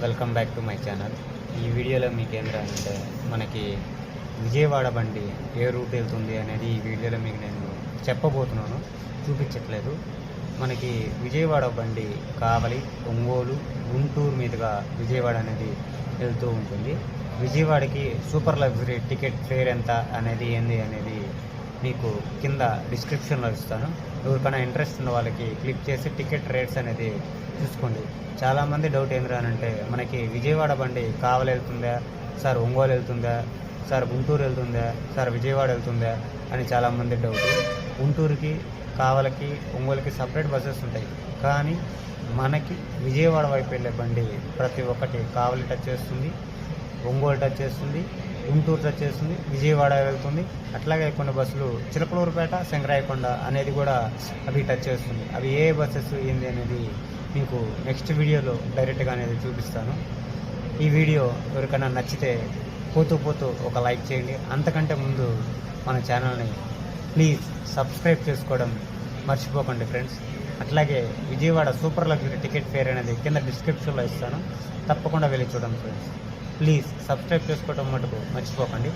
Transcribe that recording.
Welcome back to my channel. ఈ వీడియోలో మీకు ఏంటంటే మనకి విజయవాడ బండి ఏ రూట్ వెళ్తుంది అనేది ఈ వీడియోలో మీకు నేను చెప్పబోతున్నాను, చూపించట్లేదు. మనకి విజయవాడ బండి కావలి, ఒంగోలు, గుంటూరు మీదుగా విజయవాడ అనేది వెళ్తూ ఉంటుంది. విజయవాడకి సూపర్ లగ్జరీ టికెట్ ఫేర్ ఎంత అనేది ఏంది అనేది మీకు కింద డిస్క్రిప్షన్లో ఇస్తాను. ఎవరికైనా ఇంట్రెస్ట్ ఉన్న వాళ్ళకి క్లిక్ చేసి టికెట్ రేట్స్ అనేది చూసుకోండి. చాలామంది డౌట్ ఏంటంటే మనకి విజయవాడ బండి కావలి వెళ్తుందా సార్, ఒంగోలు వెళ్తుందా సార్, గుంటూరు వెళ్తుందా సార్, విజయవాడ వెళ్తుందా అని చాలామంది డౌట్. గుంటూరుకి, కావలికి, ఒంగోలుకి సపరేట్ బస్సెస్ ఉంటాయి, కానీ మనకి విజయవాడ వైపు వెళ్ళే బండి ప్రతి ఒక్కటి కావలి టచ్ చేస్తుంది, ఒంగోలు టచ్ చేస్తుంది, గుంటూరు టచ్ చేస్తుంది, విజయవాడ వెళ్తుంది. అట్లాగే కొన్ని బస్సులు చిలకలూరుపేట, శంకరాయకొండ అనేది కూడా అవి టచ్ చేస్తుంది. అవి ఏ బస్సెస్ ఏంది అనేది మీకు నెక్స్ట్ వీడియోలో డైరెక్ట్గా అనేది చూపిస్తాను. ఈ వీడియో ఎవరికైనా నచ్చితే పోతూ ఒక లైక్ చేయండి. అంతకంటే ముందు మన ఛానల్ని ప్లీజ్ సబ్స్క్రైబ్ చేసుకోవడం మర్చిపోకండి ఫ్రెండ్స్. అట్లాగే Vijayawada super luxury ticket fair అనేది కింద డిస్క్రిప్షన్లో ఇస్తాను, తప్పకుండా వెళ్ళి చూడండి ఫ్రెండ్స్. ప్లీజ్ సబ్స్క్రైబ్ చేసుకోవడం మటుకు మర్చిపోకండి.